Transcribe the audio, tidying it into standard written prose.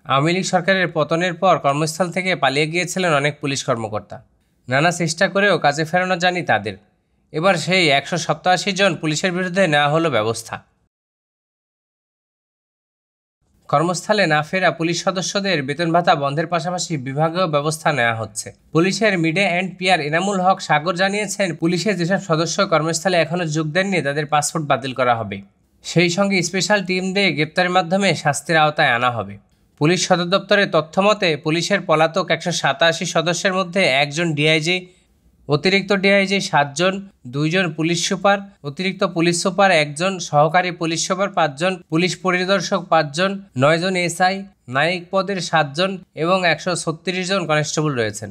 আওয়ামী লীগ সরকারের পতনের পর কর্মস্থল থেকে পালিয়ে গিয়েছিলেন অনেক পুলিশ কর্মকর্তা। নানা চেষ্টা করেও কাজে ফেরানো যায়নি তাদের। এবার সেই 187 জন পুলিশের বিরুদ্ধে নেওয়া হলো ব্যবস্থা। কর্মস্থলে না ফেরা পুলিশ সদস্যদের বেতন ভাতা বন্ধের পাশাপাশি বিভাগীয় ব্যবস্থা নেওয়া হচ্ছে। পুলিশের media and PR Enamul Haque সাগর জানিয়েছেন, পুলিশের যেসব সদস্য কর্মস্থলে এখনও যোগ দেননি তাদের পাসপোর্ট বাতিল করা হবে। সেই সঙ্গে স্পেশাল টিম দিয়ে গ্রেপ্তারের মাধ্যমে শাস্তির আওতায় আনা হবে। পুলিশ সদর দপ্তরের তথ্য মতে পুলিশের পলাতক 187 সদস্যের মধ্যে একজন ডিআইজি, অতিরিক্ত ডিআইজি 7 জন, 2 জন পুলিশ সুপার, অতিরিক্ত পুলিশ সুপার 1 জন, সহকারী পুলিশ সুপার 5 জন, পুলিশ পরিদর্শক 5 জন, 9 জন এসআই, নায়িক পদের 7 জন এবং 136 জন কনস্টেবল রয়েছেন।